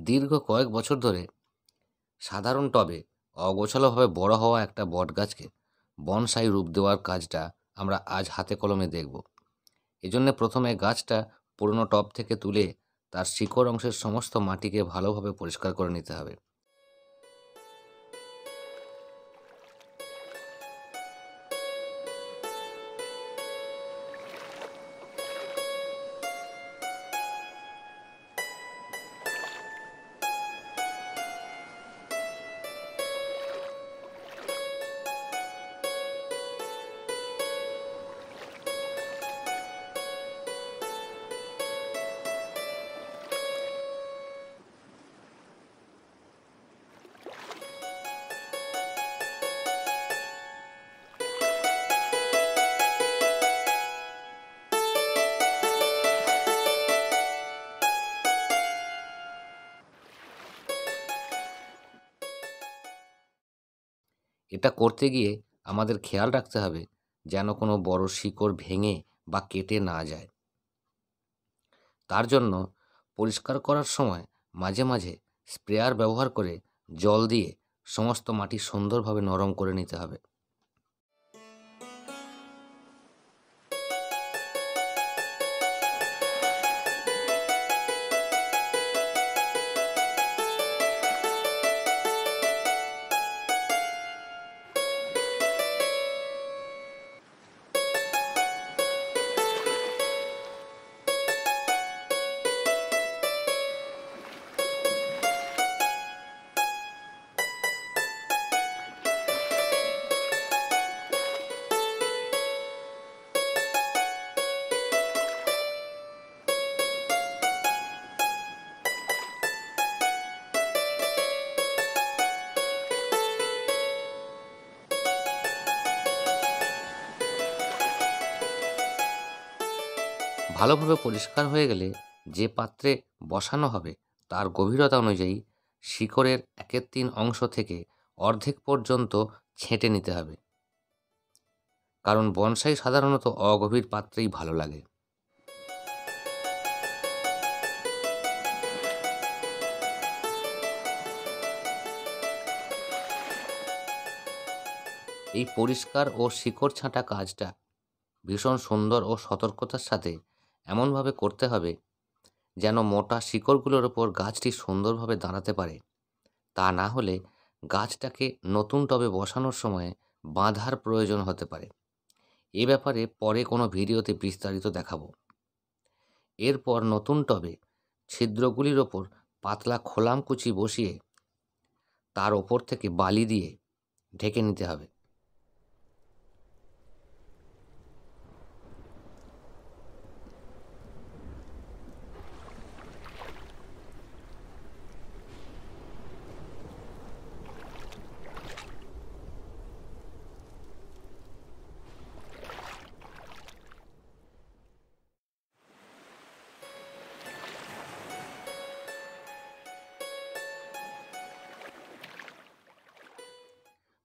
দীর্ঘ কয়েক বছর ধরে সাধারণ টবে অগোছালোভাবে বড় হওয়া একটা বটগাছকে বনসাই রূপ দেওয়ার কাজটা আমরা আজ হাতে কলমে দেখব। এজন্য প্রথমে গাছটা পুরনো টব থেকে তুলে তার শিকড় অংশের সমস্ত মাটিকে ভালোভাবে পরিষ্কার করে নিতে হবে। এটা করতে গিয়ে আমাদের খেয়াল রাখতে হবে যেন কোনো বড় শিকড় ভেঙে বা কেটে না যায়। তার জন্য পরিষ্কার করার সময় মাঝে মাঝে স্প্রেয়ার ব্যবহার করে জল দিয়ে সমস্ত মাটি সুন্দরভাবে নরম করে নিতে হবে। ভালোভাবে পরিষ্কার হয়ে গেলে যে পাত্রে বসানো হবে তার গভীরতা অনুযায়ী শিকড়ের 1/3 অংশ থেকে অর্ধেক পর্যন্ত ছেঁটে নিতে হবে, কারণ বনসাই সাধারণত অগভীর পাত্রেই ভালো লাগে। এই পরিষ্কার ও শিকড় ছাঁটা কাজটা ভীষণ সুন্দর ও সতর্কতার সাথে এমনভাবে করতে হবে যেন মোটা শিকড়গুলোর ওপর গাছটি সুন্দরভাবে দাঁড়াতে পারে। তা না হলে গাছটাকে নতুন টবে বসানোর সময় বাঁধার প্রয়োজন হতে পারে। এ ব্যাপারে পরে কোনো ভিডিওতে বিস্তারিত দেখাবো। এরপর নতুন টবে ছিদ্রগুলির ওপর পাতলা খোলামকুচি বসিয়ে তার ওপর থেকে বালি দিয়ে ঢেকে নিতে হবে।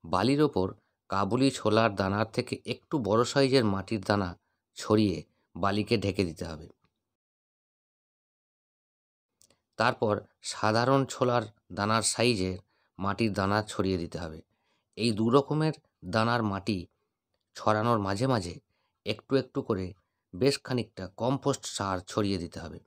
বালির ওপর কাবুলি ছোলার দানার থেকে একটু বড় সাইজের মাটির দানা ছড়িয়ে বালিকে ঢেকে দিতে হবে। তারপর সাধারণ ছোলার দানার সাইজের মাটির দানা ছড়িয়ে দিতে হবে। এই দু রকমের দানার মাটি ছড়ানোর মাঝে মাঝে একটু একটু করে বেশ খানিকটা কম্পোস্ট সার ছড়িয়ে দিতে হবে।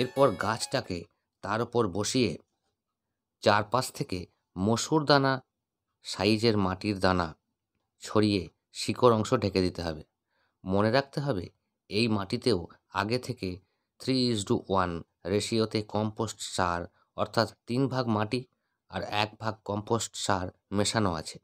এরপর গাছটাকে তার উপর বসিয়ে চারপাশ থেকে মসুর দানা সাইজের মাটির দানা ছড়িয়ে শিকড় অংশ ঢেকে দিতে হবে। মনে রাখতে হবে এই মাটিতেও আগে থেকে 3:1 রেশিওতে কম্পোস্ট সার অর্থাৎ 3 ভাগ মাটি আর 1 ভাগ কম্পোস্ট সার মেশানো আছে।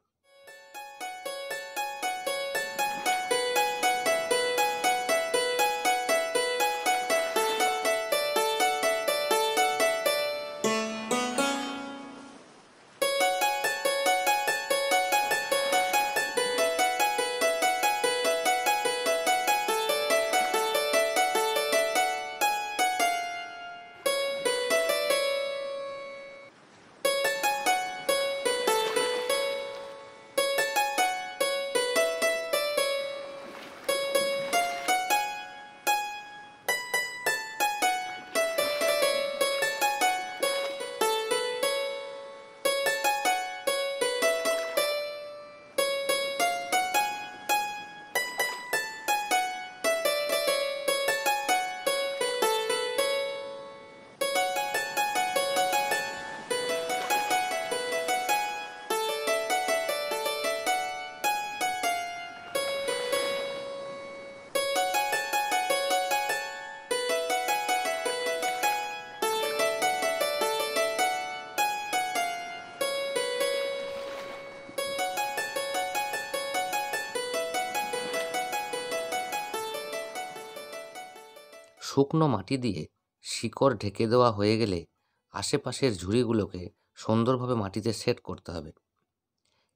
শুকনো মাটি দিয়ে শিকড় ঢেকে দেওয়া হয়ে গেলে আশেপাশের ঝুড়িগুলোকে সুন্দরভাবে মাটিতে সেট করতে হবে।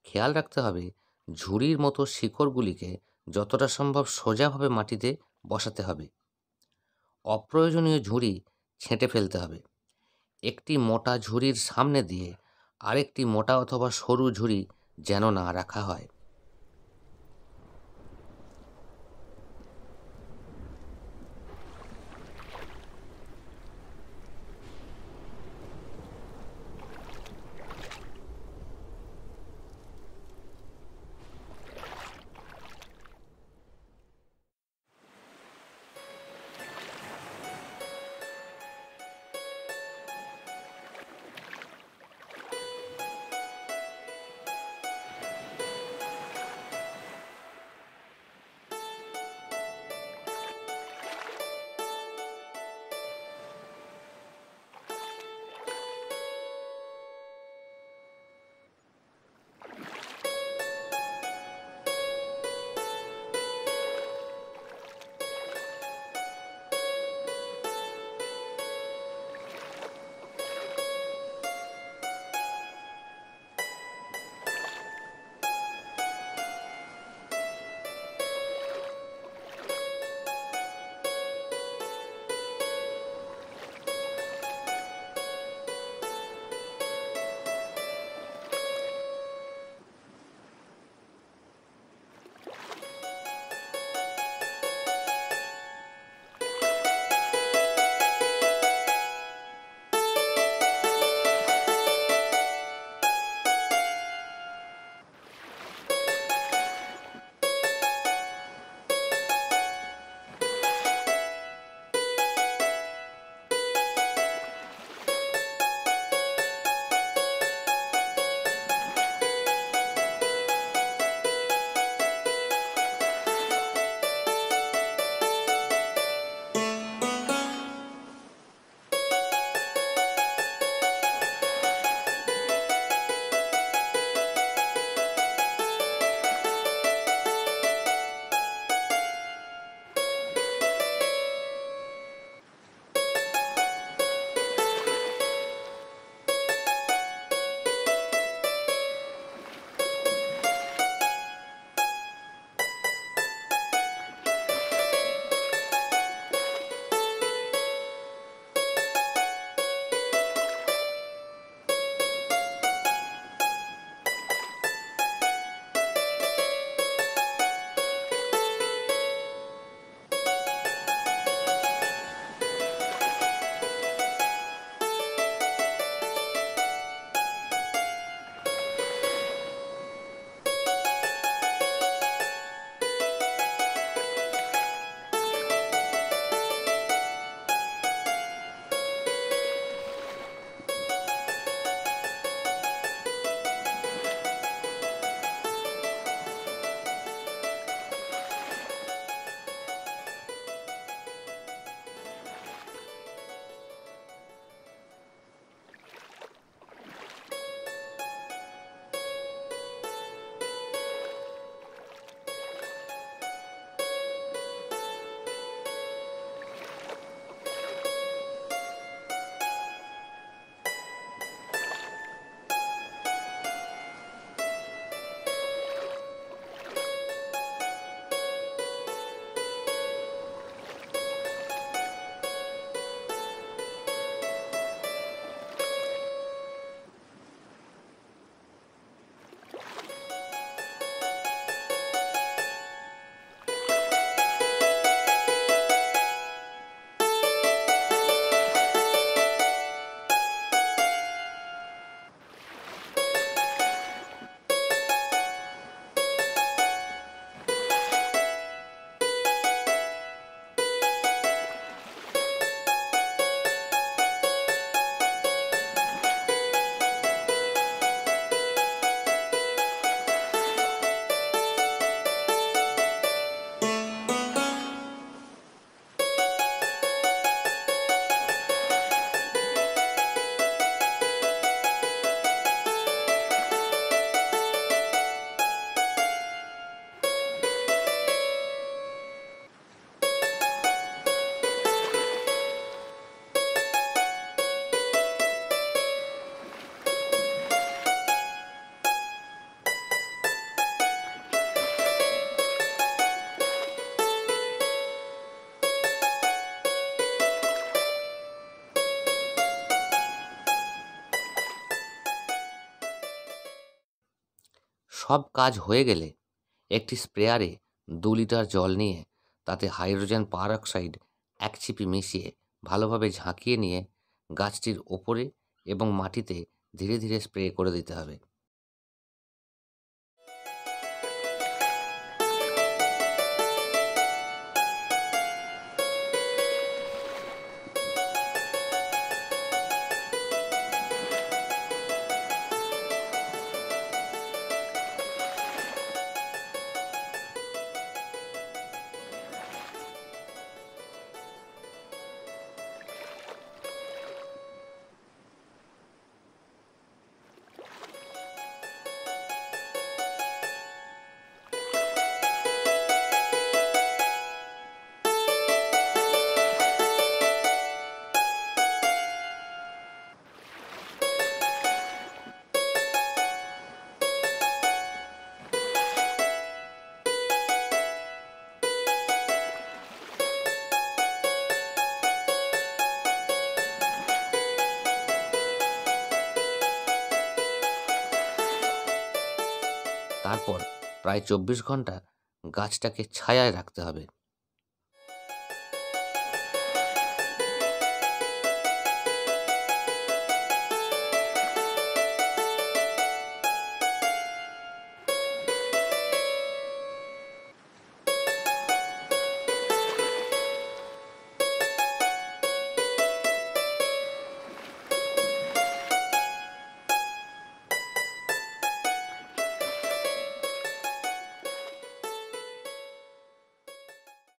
খেয়াল রাখতে হবে ঝুড়ির মতো শিকড়গুলিকে যতটা সম্ভব সোজাভাবে মাটিতে বসাতে হবে। অপ্রয়োজনীয় ঝুড়ি ছেঁটে ফেলতে হবে। একটি মোটা ঝুড়ির সামনে দিয়ে আরেকটি মোটা অথবা সরু ঝুড়ি যেন না রাখা হয়। সব কাজ হয়ে গেলে একটি স্প্রেয়ারে 2 লিটার জল নিয়ে তাতে হাইড্রোজেন পারঅক্সাইড 1 চিপি মিশিয়ে ভালোভাবে ঝাঁকিয়ে নিয়ে গাছটির ওপরে এবং মাটিতে ধীরে ধীরে স্প্রে করে দিতে হবে। তারপর প্রায় 24 ঘন্টা গাছটাকে ছায়ায় রাখতে হবে।